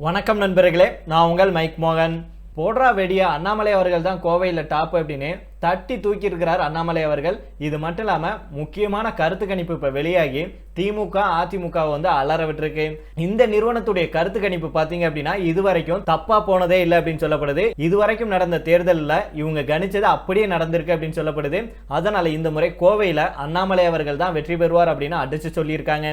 வணக்கம் நண்பர்களே, நான் உங்கள் மைக் மோகன். போடுறா வெடிய அண்ணாமலை அவர்கள் தான் கோவையில் டாப் அப்படின்னு தட்டி தூக்கி இருக்கிறார் அண்ணாமலை அவர்கள். இது மட்டும் இல்லாமல் முக்கியமான கருத்து கணிப்பு இப்போ வெளியாகி திமுக அதிமுக வந்து அலற விட்டுருக்கு. இந்த நிறுவனத்துடைய கருத்து கணிப்பு பார்த்தீங்க அப்படின்னா இதுவரைக்கும் தப்பா போனதே இல்லை அப்படின்னு சொல்லப்படுது. இதுவரைக்கும் நடந்த தேர்தலில் இவங்க கணிச்சது அப்படியே நடந்திருக்கு அப்படின்னு சொல்லப்படுது. அதனால இந்த முறை கோவையில் அண்ணாமலை அவர்கள் தான் வெற்றி பெறுவார் அப்படின்னு அடிச்சு சொல்லியிருக்காங்க.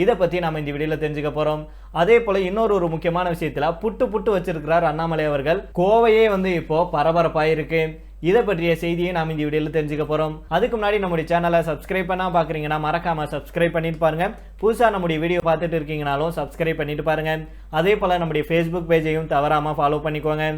இதை பற்றி நம்ம இந்த வீடியோவில் தெரிஞ்சுக்க போகிறோம். அதே போல் இன்னொரு முக்கியமான விஷயத்தில் புட்டு வச்சிருக்கிறார் அண்ணாமலை அவர்கள். கோவையே வந்து இப்போ பரபரப்பாயிருக்கு. இதை பற்றிய செய்தியை நாம் இந்த வீடியோவில் தெரிஞ்சுக்க போகிறோம். அதுக்கு முன்னாடி நம்முடைய சேனலை சப்ஸ்கிரைப் பண்ணால் பார்க்குறீங்கன்னா மறக்காமல் சப்ஸ்கிரைப் பண்ணிட்டு பாருங்க. புதுசாக நம்முடைய வீடியோ பார்த்துட்டு இருக்கீங்கனாலும் சப்ஸ்கிரைப் பண்ணிட்டு பாருங்க. அதே போல் நம்முடைய ஃபேஸ்புக் பேஜையும் தவறாமல் ஃபாலோ பண்ணிக்கோங்க.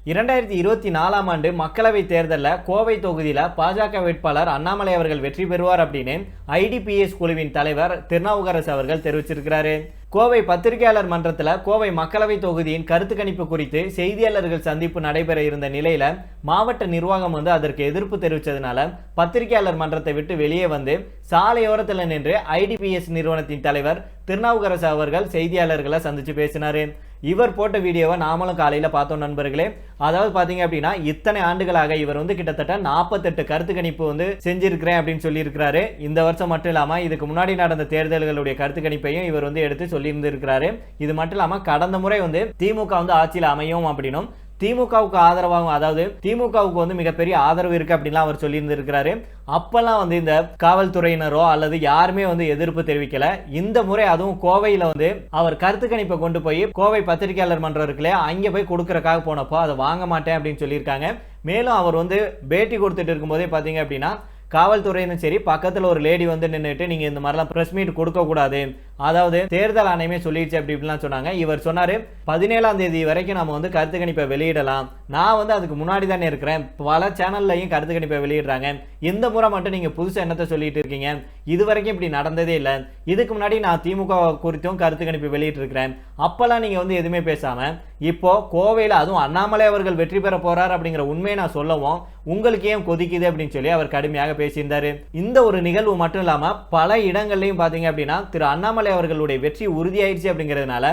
2024 ஆண்டு மக்களவை தேர்தலில் கோவை தொகுதியில் பாஜக வேட்பாளர் அண்ணாமலை அவர்கள் வெற்றி பெறுவார் அப்படின்னு ஐடிபிஎஸ் குழுவின் தலைவர் திருநாவுக்கரசு அவர்கள் தெரிவிச்சிருக்கிறாரு. கோவை பத்திரிகையாளர் மன்றத்தில் கோவை மக்களவை தொகுதியின் கருத்து கணிப்பு குறித்து செய்தியாளர்கள் சந்திப்பு நடைபெற இருந்த நிலையில மாவட்ட நிர்வாகம் வந்து அதற்கு எதிர்ப்பு தெரிவித்ததுனால பத்திரிகையாளர் மன்றத்தை விட்டு வெளியே வந்து சாலையோரத்தில் நின்று ஐடிபிஎஸ் நிறுவனத்தின் தலைவர் திருநாவுக்கரசு அவர்கள் செய்தியாளர்களை சந்திச்சு பேசினாரு. இவர் போட்ட வீடியோவை நாமளும் காலையில் பார்த்தோம் நண்பர்களே. அதாவது பார்த்தீங்க அப்படின்னா இத்தனை ஆண்டுகளாக இவர் வந்து கிட்டத்தட்ட 48 கருத்து கணிப்பு வந்து செஞ்சிருக்கிறேன் அப்படின்னு சொல்லியிருக்கிறாரு. இந்த வருஷம் மட்டும் இல்லாமல் இதுக்கு முன்னாடி நடந்த தேர்தல்களுடைய கருத்து கணிப்பையும் இவர் வந்து எடுத்து சொல்லியிருந்திருக்கிறாரு. இது மட்டும் இல்லாமல் கடந்த முறை வந்து திமுக வந்து ஆட்சியில் அமையும் அப்படின்னும் திமுகவுக்கு ஆதரவாகும், அதாவது திமுகவுக்கு வந்து மிகப்பெரிய ஆதரவு இருக்கு அப்படின்லாம் அவர் சொல்லியிருந்திருக்கிறாரு. அப்பெல்லாம் வந்து இந்த காவல்துறையினரோ அல்லது யாருமே வந்து எதிர்ப்பு தெரிவிக்கல. இந்த முறை அதுவும் கோவையில வந்து அவர் கருத்து கணிப்பை கொண்டு போய் கோவை பத்திரிகையாளர் மன்றம் இருக்குல்ல, அங்கே போய் கொடுக்கறக்காக போனப்போ அதை வாங்க மாட்டேன் அப்படின்னு சொல்லியிருக்காங்க. மேலும் அவர் வந்து பேட்டி கொடுத்துட்டு இருக்கும்போதே பார்த்தீங்க அப்படின்னா காவல்துறையினும் சரி பக்கத்தில் ஒரு லேடி வந்து நின்றுட்டு நீங்கள் இந்த மாதிரிலாம் ப்ரெஸ் மீட் கொடுக்கக்கூடாது, அதாவது தேர்தல் ஆணையமே சொல்லிடுச்சு அப்படி இப்படிலாம் சொன்னாங்க. இவர் சொன்னார் 17ஆம் தேதி வரைக்கும் நம்ம வந்து கருத்து கணிப்பை வெளியிடலாம். நான் வந்து அதுக்கு முன்னாடி தானே இருக்கிறேன், பல சேனல்லையும் கருத்து கணிப்பை வெளியிடுறாங்க. இந்த முறை மட்டும் நீங்கள் புதுசாக என்னத்தை சொல்லிட்டு இருக்கீங்க, இது வரைக்கும் இப்படி நடந்ததே இல்லை. இதுக்கு முன்னாடி நான் திமுக குறித்தும் கருத்து கணிப்பு வெளியிட்டிருக்கிறேன், அப்பெல்லாம் நீங்கள் வந்து எதுவுமே பேசாமல் இப்போ கோவையில் அதுவும் அண்ணாமலை அவர்கள் வெற்றி பெற போறார் அப்படிங்கிற உண்மையை நான் சொல்லவும் உங்களுக்கு ஏன் கொதிக்குது அப்படின்னு சொல்லி அவர் கடுமையாக பேசியிருந்தாரு. இந்த ஒரு நிகழ்வு மட்டும் இல்லாமல் பல இடங்கள்லையும் பார்த்தீங்க அப்படின்னா திரு அண்ணாமலை அவர்களுடைய வெற்றி உறுதியாயிடுச்சு அப்படிங்கிறதுனால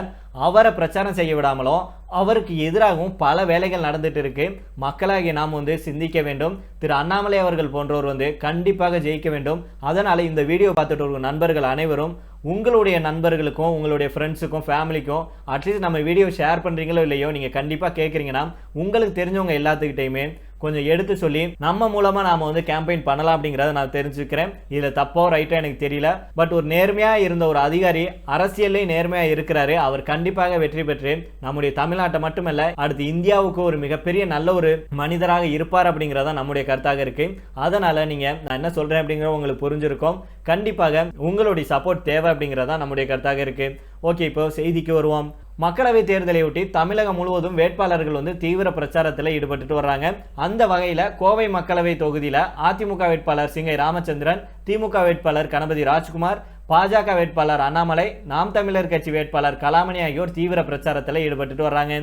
அவரை பிரச்சாரம் செய்ய விடாமலும் அவருக்கு எதிராகவும் பல வேலைகள் நடந்துட்டு இருக்கு. மக்களாகிய நாம் வந்து சிந்திக்க வேண்டும். திரு அண்ணாமலை அவர்கள் போன்றவர் வந்து கண்டிப்பாக ஜெயிக்க வேண்டும். அதனால இந்த வீடியோ பார்த்துட்டு ஒரு நண்பர்கள் அனைவரும் உங்களுடைய நண்பர்களுக்கும் உங்களுடைய ஃப்ரெண்ட்ஸுக்கும் ஃபேமிலிக்கும் அட்லீஸ்ட் நம்ம வீடியோ ஷேர் பண்ணுறீங்களோ இல்லையோ நீங்கள் கண்டிப்பாக கேட்குறீங்கன்னா உங்களுக்கு தெரிஞ்சவங்க எல்லாத்துக்கிட்டையுமே கொஞ்சம் எடுத்து சொல்லி நம்ம மூலமாக நாம் வந்து கேம்பெயின் பண்ணலாம் அப்படிங்கிறத நான் தெரிஞ்சுக்கிறேன். இதில் தப்போ ரைட்டோ எனக்கு தெரியல. பட் ஒரு நேர்மையாக இருந்த ஒரு அதிகாரி அரசியலே நேர்மையாக இருக்கிறாரு. அவர் கண்டிப்பாக வெற்றி பெற்று நம்முடைய தமிழ்நாட்டை மட்டுமல்ல அடுத்து இந்தியாவுக்கு ஒரு மிகப்பெரிய நல்ல ஒரு மனிதராக இருப்பார் அப்படிங்கிறத நம்முடைய கருத்தாக இருக்கு. அதனால நீங்கள் நான் என்ன சொல்கிறேன் அப்படிங்கிறத உங்களுக்கு புரிஞ்சிருக்கும். கண்டிப்பாக உங்களுடைய சப்போர்ட் தேவை அப்படிங்கிறதா நம்முடைய கருத்தாக இருக்கு. ஓகே, இப்போ செய்திக்கு வருவோம். மக்களவை தேர்தலையொட்டி தமிழகம் முழுவதும் வேட்பாளர்கள் வந்து தீவிர பிரச்சாரத்தில் ஈடுபட்டு வர்றாங்க. அந்த வகையில் கோவை மக்களவை தொகுதியில் அதிமுக வேட்பாளர் சிங்கை ராமச்சந்திரன், திமுக வேட்பாளர் கணபதி ராஜ்குமார், பாஜக வேட்பாளர் அண்ணாமலை, நாம் தமிழர் கட்சி வேட்பாளர் கலாமணி ஆகியோர் தீவிர பிரச்சாரத்தில் ஈடுபட்டு வர்றாங்க.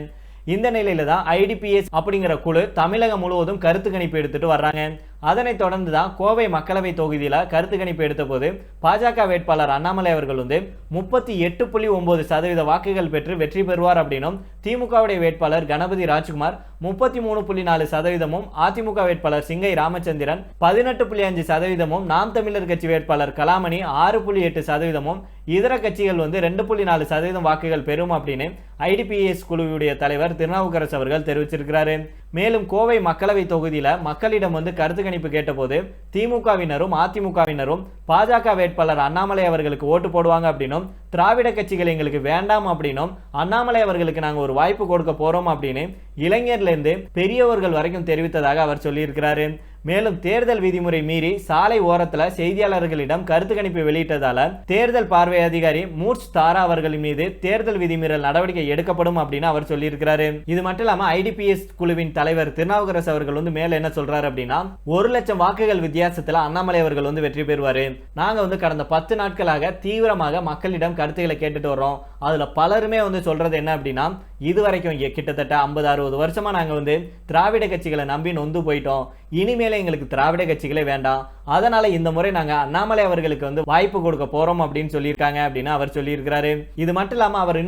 இந்த நிலையில தான் ஐடிபிஎஸ் அப்படிங்கிற குழு தமிழகம் முழுவதும் கருத்து கணிப்பு எடுத்துட்டு வர்றாங்க. அதனைத் தொடர்ந்து தான் கோவை மக்களவை தொகுதியில் கருத்து கணிப்பு எடுத்த போது பாஜக வேட்பாளர் அண்ணாமலை அவர்கள் வந்து 38.9% வாக்குகள் பெற்று வெற்றி பெறுவார் அப்படின்னும் திமுகவுடைய வேட்பாளர் கணபதி ராஜ்குமார் 33.4%, அதிமுக வேட்பாளர் சிங்கை ராமச்சந்திரன் 18.5%, நாம் தமிழர் கட்சி வேட்பாளர் கலாமணி 6.8%, இதர கட்சிகள் வந்து 2.4% வாக்குகள் பெறும் அப்படின்னு ஐடிபிஎஸ் குழுவுடைய தலைவர் திருநாவுக்கரசு அவர்கள் தெரிவிச்சிருக்கிறாரு. மேலும் கோவை மக்களவை தொகுதியில் மக்களிடம் வந்து கருத்து கணிப்பு கேட்டபோது திமுகவினரும் அதிமுகவினரும் பாஜக வேட்பாளர் அண்ணாமலை அவர்களுக்கு ஓட்டு போடுவாங்க அப்படின்னும் திராவிட கட்சிகள் எங்களுக்கு வேண்டாம் அப்படின்னும் அண்ணாமலை அவர்களுக்கு நாங்கள் ஒரு வாய்ப்பு கொடுக்க போறோம் அப்படின்னு இளைஞர்லேருந்து பெரியவர்கள் வரைக்கும் தெரிவித்ததாக அவர் சொல்லியிருக்கிறாரு. மேலும் தேர்தல் விதிமுறை மீறி சாலை ஓரத்தில் செய்தியாளர்களிடம் கருத்து கணிப்பு வெளியிட்டதால தேர்தல் பார்வை அதிகாரி மூர்ச் தாரா அவர்களின் மீது தேர்தல் விதிமீறல் நடவடிக்கை எடுக்கப்படும் அப்படின்னு அவர் சொல்லியிருக்கிறாரு. இது மட்டும் இல்லாம ஐடிபிஎஸ் குழுவின் தலைவர் திருநாவுக்கரசு அவர்கள் வந்து மேல என்ன சொல்றாரு அப்படின்னா 1,00,000 வாக்குகள் வித்தியாசத்துல அண்ணாமலை அவர்கள் வந்து வெற்றி பெறுவாரு. நாங்க வந்து கடந்த 10 நாட்களாக தீவிரமாக மக்களிடம் கருத்துக்களை கேட்டுட்டு வர்றோம். அதுல பலருமே வந்து சொல்றது என்ன அப்படின்னா இதுவரைக்கும் கிட்டத்தட்ட 50-60 வருஷமா நாங்க வந்து திராவிட கட்சிகளை நம்பி நொந்து போயிட்டோம். இனிமேல எங்களுக்கு திராவிட கட்சிகளே வேண்டாம். அதனால இந்த முறை நாங்க அண்ணாமலை அவர்களுக்கு வந்து வாய்ப்பு கொடுக்க போறோம் அப்படின்னு சொல்லியிருக்காங்க அப்படின்னு அவர் சொல்லியிருக்கிறாரு. இது மட்டும் இல்லாம அவர்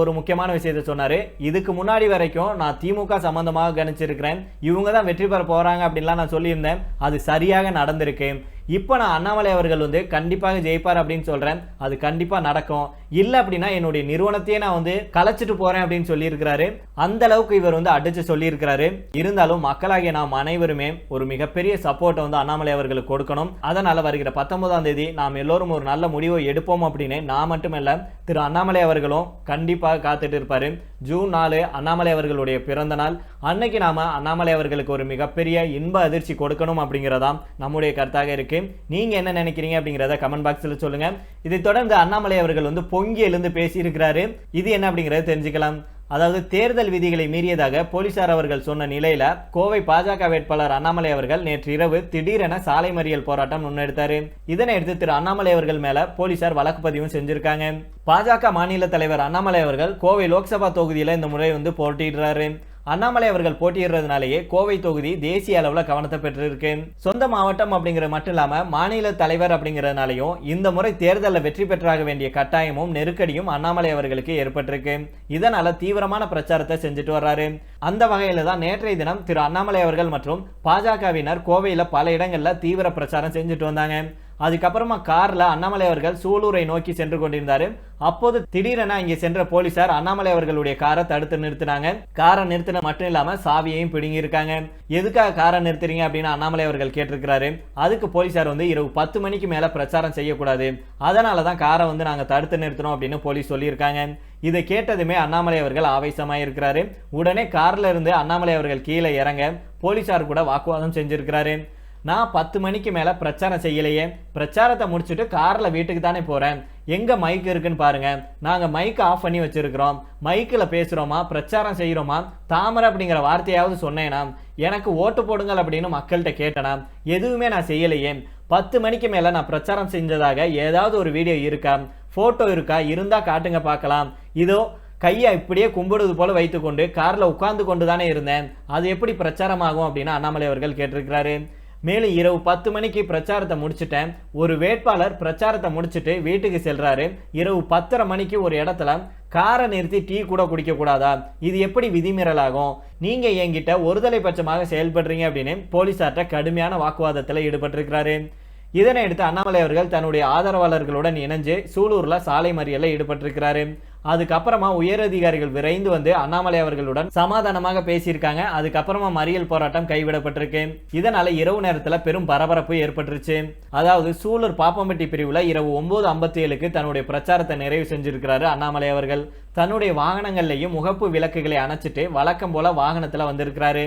ஒரு முக்கியமான விஷயத்தை சொன்னாரு. இதுக்கு முன்னாடி வரைக்கும் நான் திமுக சம்பந்தமாக கணிச்சிருக்கிறேன், இவங்க தான் வெற்றி பெற போறாங்க அப்படின்லாம் நான் சொல்லியிருந்தேன். அது சரியாக நடந்திருக்கு. இப்போ நான் அண்ணாமலை அவர்கள் வந்து கண்டிப்பாக ஜெயிப்பார் அப்படின்னு சொல்றேன். அது கண்டிப்பா நடக்கும். இல்ல அப்படின்னா என்னுடைய நிறுவனத்தையே நான் வந்து கலைச்சிட்டு போறேன் அப்படின்னு சொல்லியிருக்கிறாரு. அந்த அளவுக்கு இவர் வந்து அடிச்சு சொல்லியிருக்கிறாரு. இருந்தாலும் மக்களாகிய நாம் அனைவருமே ஒரு மிகப்பெரிய சப்போர்ட்டை வந்து அண்ணாமலை அவர்களுக்கு கொடுக்கணும். அதனால வருகிற 19ஆம் தேதி நாம் எல்லோரும் ஒரு நல்ல முடிவை எடுப்போம் அப்படின்னு நான் மட்டுமல்ல, திரு அண்ணாமலை அவர்களும் கண்டிப்பாக காத்துட்டு இருப்பாரு. ஜூன் 4 அண்ணாமலை அவர்களுடைய பிறந்த நாள். அன்னைக்கு நாம அண்ணாமலை அவர்களுக்கு ஒரு மிகப்பெரிய இன்ப அதிர்ச்சி கொடுக்கணும் அப்படிங்கிறதா நம்முடைய கருத்தாக இருக்கு. நீங்க என்ன நினைக்கிறீங்க அப்படிங்கறத கமெண்ட் பாக்ஸ்ல சொல்லுங்க. இதை தொடர்ந்து அண்ணாமலை அவர்கள் வந்து பொங்கி எழுந்து பேசி இருக்கிறாரு. இது என்ன அப்படிங்கறத தெரிஞ்சுக்கலாம். அதாவது தேர்தல் விதிகளை மீறியதாக போலீசார் அவர்கள் சொன்ன நிலையில கோவை பாஜக வேட்பாளர் அண்ணாமலை அவர்கள் நேற்று இரவு திடீரென சாலை மறியல் போராட்டம் முன்னெடுத்தாரு. இதனை அடுத்து திரு அண்ணாமலை அவர்கள் மேல போலீசார் வழக்கு பதிவும் செஞ்சிருக்காங்க. பாஜக மாநில தலைவர் அண்ணாமலை அவர்கள் கோவை லோக்சபா தொகுதியில இந்த முறை வந்து போட்டியிடுறாரு. அண்ணாமலை அவர்கள் போட்டியிடுறதுனாலேயே கோவை தொகுதி தேசிய அளவில் கவனத்தை பெற்றிருக்கு. சொந்த மாவட்டம் அப்படிங்கிறது மட்டும் இல்லாம மாநில தலைவர் அப்படிங்கிறதுனாலையும் இந்த முறை தேர்தலில் வெற்றி பெற்றாக வேண்டிய கட்டாயமும் நெருக்கடியும் அண்ணாமலை அவர்களுக்கு ஏற்பட்டிருக்கு. இதனால தீவிரமான பிரச்சாரத்தை செஞ்சுட்டு வர்றாரு. அந்த வகையில தான் நேற்றைய தினம் திரு அண்ணாமலை அவர்கள் மற்றும் பாஜகவினர் கோவையில பல இடங்கள்ல தீவிர பிரச்சாரம் செஞ்சுட்டு வந்தாங்க. அதுக்கப்புறமா கார்ல அண்ணாமலை அவர்கள் சூலூரை நோக்கி சென்று கொண்டிருந்தாரு. அப்போது திடீரென இங்கே சென்ற போலீசார் அண்ணாமலை அவர்களுடைய காரை தடுத்து நிறுத்தினாங்க. காரை நிறுத்தின மட்டும் இல்லாம சாவியையும் பிடுங்கி இருக்காங்க. எதுக்காக காரை நிறுத்துறீங்க அப்படின்னு அண்ணாமலை அவர்கள் கேட்டிருக்கிறாரு. அதுக்கு போலீசார் வந்து இரவு 10 மணிக்கு மேல பிரச்சாரம் செய்யக்கூடாது, அதனாலதான் காரை வந்து நாங்க தடுத்து நிறுத்தணும் அப்படின்னு போலீஸ் சொல்லியிருக்காங்க. இதை கேட்டதுமே அண்ணாமலை அவர்கள் ஆவேசமாயிருக்கிறாரு. உடனே கார்ல இருந்து அண்ணாமலை அவர்கள் கீழே இறங்க போலீசார் கூட வாக்குவாதம் செஞ்சிருக்கிறாரு. நான் 10 மணிக்கு மேல பிரச்சாரம் செய்யலையே, பிரச்சாரத்தை முடிச்சுட்டு கார்ல வீட்டுக்கு தானே போறேன், எங்க மைக் இருக்குன்னு பாருங்க, நாங்க மைக் ஆஃப் பண்ணி வச்சிருக்கிறோம், மைக்கில் பேசுறோமா பிரச்சாரம் செய்யறோமா, தாமரை அப்படிங்கிற வார்த்தையாவது சொன்னேனா, எனக்கு ஓட்டு போடுங்கள் அப்படின்னு மக்கள்கிட்ட கேட்டனா, எதுவுமே நான் செய்யலையே. 10 மணிக்கு மேல நான் பிரச்சாரம் செஞ்சதாக ஏதாவது ஒரு வீடியோ இருக்கா, போட்டோ இருக்கா, இருந்தா காட்டுங்க பார்க்கலாம். இதோ கையை இப்படியே கும்பிடுவது போல வைத்துக்கொண்டு கார்ல உட்கார்ந்து கொண்டு தானே இருந்தேன், அது எப்படி பிரச்சாரம் ஆகும் அப்படின்னு அண்ணாமலை அவர்கள் கேட்டிருக்கிறாரு. மேலும் இரவு 10 மணிக்கு பிரச்சாரத்தை முடிச்சுட்டேன். ஒரு வேட்பாளர் பிரச்சாரத்தை முடிச்சுட்டு வீட்டுக்கு செல்றாரு. இரவு 10:30 மணிக்கு ஒரு இடத்துல காரை நிறுத்தி டீ கூட குடிக்க கூடாதா, இது எப்படி விதிமீறலாகும், நீங்க என்கிட்ட ஒருதலை பட்சமாக செயல்படுறீங்க அப்படின்னு போலீசார்ட்ட கடுமையான வாக்குவாதத்தில் ஈடுபட்டிருக்கிறாரு. இதனை அடுத்து அண்ணாமலை அவர்கள் தன்னுடைய ஆதரவாளர்களுடன் இணைஞ்சு சூலூர்ல சாலை மறியலில் ஈடுபட்டிருக்கிறாரு. அதுக்கப்புறமா உயரதிகாரிகள் விரைந்து வந்து அண்ணாமலை அவர்களுடன் சமாதானமாக பேசியிருக்காங்க. அதுக்கப்புறமா மறியல் போராட்டம் கைவிடப்பட்டிருக்கு. இதனால இரவு நேரத்துல பெரும் பரபரப்பு ஏற்பட்டுருச்சு. அதாவது சூலூர் பாப்பம்பட்டி பிரிவுல இரவு 9:57க்கு தன்னுடைய பிரச்சாரத்தை நிறைவு செஞ்சிருக்கிறாரு அண்ணாமலை அவர்கள். தன்னுடைய வாகனங்கள்லையும் முகப்பு விளக்குகளை அணைச்சிட்டு வழக்கம் போல வாகனத்துல வந்திருக்கிறாரு.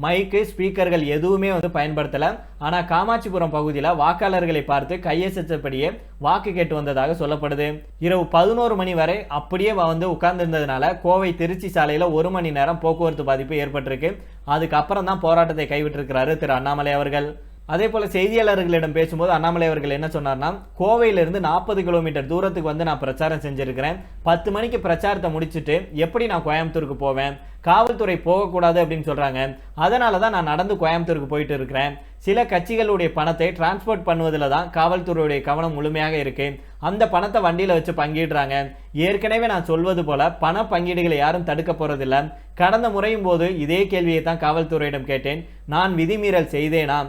மைக்கு ஸ்பீக்கர்கள் எதுவுமே வந்து பயன்படுத்தல. ஆனா காமாட்சிபுரம் பகுதியில் வாக்காளர்களை பார்த்து கையசைத்தபடியே வாக்கு கேட்டு வந்ததாக சொல்லப்படுது. இரவு 11 மணி வரை அப்படியே வந்து உட்கார்ந்து இருந்ததுனால கோவை திருச்சி சாலையில 1 மணி நேரம் போக்குவரத்து பாதிப்பு ஏற்பட்டிருக்கு. அதுக்கப்புறம் தான் போராட்டத்தை கைவிட்டிருக்கிறாரு திரு அண்ணாமலை அவர்கள். அதே போல செய்தியாளர்களிடம் பேசும்போது அண்ணாமலை அவர்கள் என்ன சொன்னார்னா, கோவையிலிருந்து 40 கிலோமீட்டர் தூரத்துக்கு வந்து நான் பிரச்சாரம் செஞ்சிருக்கிறேன். 10 மணிக்கு பிரச்சாரத்தை முடிச்சுட்டு எப்படி நான் கோயம்புத்தூருக்கு போவேன், காவல்துறை போகக்கூடாது அப்படின்னு சொல்றாங்க, அதனால தான் நான் நடந்து கோயம்புத்தூருக்கு போயிட்டு இருக்கிறேன். சில கட்சிகளுடைய பணத்தை டிரான்ஸ்போர்ட் பண்ணுவதில் தான் காவல்துறையுடைய கவனம் முழுமையாக இருக்கு. அந்த பணத்தை வண்டியில வச்சு பங்கிடுறாங்க. ஏற்கனவே நான் சொல்வது போல பண பங்கீடுகளை யாரும் தடுக்க போறதில்லை. கடந்த முறையும் போது இதே கேள்வியை தான் காவல்துறையிடம் கேட்டேன். நான் விதிமீறல் செய்தேனா,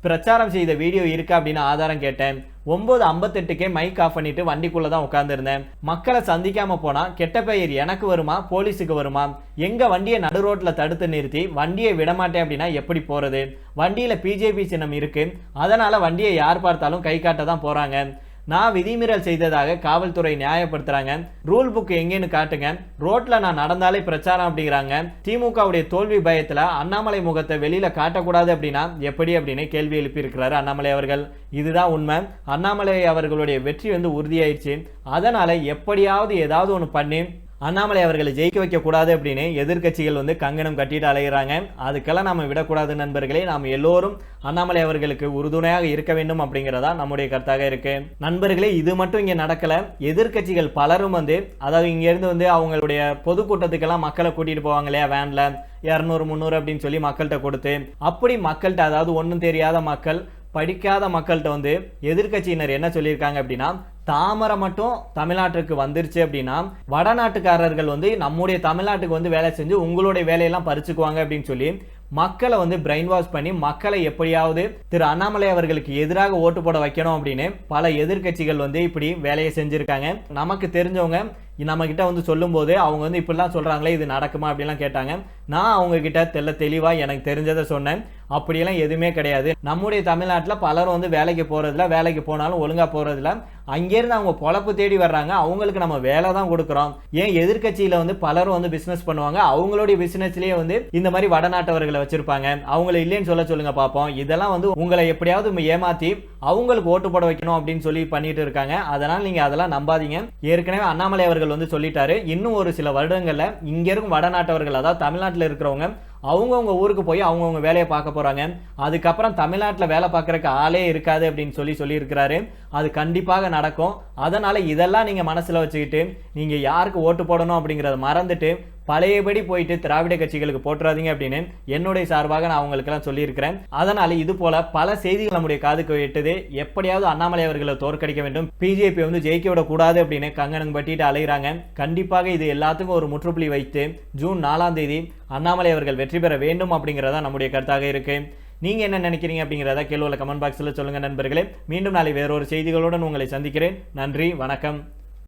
பிரச்சாரம் செய்த வீடியோ இருக்கா அப்படின்னு ஆதாரம் கேட்டேன். 9:58க்கே மைக் ஆஃப் பண்ணிட்டு வண்டிக்குள்ள தான் உட்கார்ந்துருந்தேன். மக்களை சந்திக்காம போனா கெட்ட பெயர் எனக்கு வருமா போலீஸுக்கு வருமா, எங்க வண்டியை நடு ரோட்ல தடுத்து நிறுத்தி வண்டியை விடமாட்டேன் அப்படின்னா எப்படி போறது, வண்டியில பிஜேபி சின்னம் இருக்கு, அதனால வண்டியை யார் பார்த்தாலும் கை காட்ட தான் போறாங்க. நான் விதிமீறல் செய்ததாக காவல்துறை நியாயப்படுத்துறாங்க. ரூல் புக் எங்கேன்னு காட்டுங்க, ரோட்ல நான் நடந்தாலே பிரச்சாரம் அப்படிங்கிறாங்க. திமுகவுடைய தோல்வி பயத்துல அண்ணாமலை முகத்தை வெளியில காட்டக்கூடாது அப்படின்னா எப்படி அப்படின்னு கேள்வி எழுப்பி இருக்கிறாரு அண்ணாமலை அவர்கள். இதுதான் உண்மை. அண்ணாமலை அவர்களுடைய வெற்றி வந்து உறுதியாயிடுச்சு. அதனால எப்படியாவது ஏதாவது ஒன்று பண்ணி அண்ணாமலை அவர்களை ஜெயிக்க வைக்க கூடாது அப்படின்னு எதிர்கட்சிகள் வந்து கங்கணம் கட்டிட்டு அலைகிறாங்க. அதுக்கெல்லாம் நாம விடக்கூடாது நண்பர்களே. நாம் எல்லோரும் அண்ணாமலை அவர்களுக்கு உறுதுணையாக இருக்க வேண்டும் அப்படிங்கிறதா நம்முடைய கருத்தாக இருக்கு. நண்பர்களே, இது மட்டும் இங்க நடக்கல. எதிர்கட்சிகள் பலரும் வந்து, அதாவது இங்க இருந்து வந்து அவங்களுடைய பொதுக்கூட்டத்துக்கெல்லாம் மக்களை கூட்டிட்டு போவாங்க இல்லையா, வேன்ல 200 300 அப்படின்னு சொல்லி மக்கள்கிட்ட கொடுத்து, அப்படி மக்கள்கிட்ட, அதாவது ஒன்றும் தெரியாத மக்கள் படிக்காத மக்கள்கிட்ட வந்து எதிர்க்கட்சியினர் என்ன சொல்லியிருக்காங்க அப்படின்னா, தாமரை மட்டும் தமிழ்நாட்டுக்கு வந்துருச்சு அப்படின்னா வடநாட்டுக்காரர்கள் வந்து நம்முடைய தமிழ்நாட்டுக்கு வந்து வேலை செஞ்சு உங்களுடைய வேலையெல்லாம் பறிச்சுக்குவாங்க அப்படின்னு சொல்லி மக்களை வந்து பிரெயின் வாஷ் பண்ணி மக்களை எப்படியாவது திரு அண்ணாமலை அவர்களுக்கு எதிராக ஓட்டு போட வைக்கணும் அப்படின்னு பல எதிர்க்கட்சிகள் வந்து இப்படி வேலையை செஞ்சிருக்காங்க. நமக்கு தெரிஞ்சவங்க நம்ம கிட்ட வந்து சொல்லும் போது அவங்க வந்து இப்படிலாம் சொல்றாங்களே, இது நடக்குமா அப்படிலாம் கேட்டாங்க. நான் அவங்க கிட்ட தெளிவா எனக்கு தெரிஞ்சதை சொன்னேன். அப்படியெல்லாம் எதுவுமே கிடையாது. நம்முடைய தமிழ்நாட்டில் பலரும் வந்து வேலைக்கு போறதில்ல, வேலைக்கு போனாலும் ஒழுங்கா போறதில்ல. அங்கேருந்து அவங்க பொழப்பு தேடி வர்றாங்க, அவங்களுக்கு நம்ம வேலை தான் கொடுக்குறோம். ஏன் எதிர்க்கட்சியில வந்து பலரும் வந்து பிசினஸ் பண்ணுவாங்க, அவங்களுடைய பிசினஸ்லயே வந்து இந்த மாதிரி வடநாட்டவர்களை வச்சிருப்பாங்க. அவங்கள இல்லைன்னு சொல்லுங்க பார்ப்போம். இதெல்லாம் வந்து உங்களை எப்படியாவது ஏமாத்தி அவங்களுக்கு ஓட்டு போட வைக்கணும் அப்படின்னு சொல்லி பண்ணிட்டு இருக்காங்க. அதனால நீங்க அதெல்லாம் நம்பாதீங்க. ஏற்கனவே அண்ணாமலை அவர்கள் வந்து சொல்லிட்டாரு, இன்னும் ஒரு சில வருடங்கள்ல இங்க இருக்கும் வடநாட்டவர்கள், அதாவது தமிழ்நாட்டில் இருக்கிறவங்க அவங்கவுங்க ஊருக்கு போய் அவங்கவுங்க வேலையை பார்க்க போறாங்க. அதுக்கப்புறம் தமிழ்நாட்டில் வேலை பார்க்கறதுக்கு ஆளே இருக்காது அப்படின்னு சொல்லியிருக்கிறாரு. அது கண்டிப்பாக நடக்கும். அதனால இதெல்லாம் நீங்க மனசுல வச்சுக்கிட்டு நீங்க யாருக்கு ஓட்டு போடணும் அப்படிங்கறத மறந்துட்டு பழையபடி போயிட்டு திராவிட கட்சிகளுக்கு போட்டுறாதீங்க அப்படின்னு என்னுடைய சார்பாக நான் அவங்களுக்கெல்லாம் சொல்லியிருக்கிறேன். அதனால இது போல பல செய்திகள் நம்முடைய காதுக்கு எட்டுது. எப்படியாவது அண்ணாமலை அவர்களை தோற்கடிக்க வேண்டும், பிஜேபி வந்து ஜெயிக்க விடக்கூடாது அப்படின்னு கங்கணம் பட்டிட்டு அலைகிறாங்க. கண்டிப்பாக இது எல்லாத்துக்கும் ஒரு முற்றுப்புள்ளி வைத்து ஜூன் 4ஆம் தேதி அண்ணாமலை அவர்கள் வெற்றி பெற வேண்டும் அப்படிங்கிறதா நம்முடைய கருத்தாக இருக்கு. நீங்க என்ன நினைக்கிறீங்க அப்படிங்கிறத கீழே உள்ள கமெண்ட் பாக்ஸில் சொல்லுங்க நண்பர்களே. மீண்டும் நாளை வேறொரு செய்திகளுடன் உங்களை சந்திக்கிறேன். நன்றி, வணக்கம்.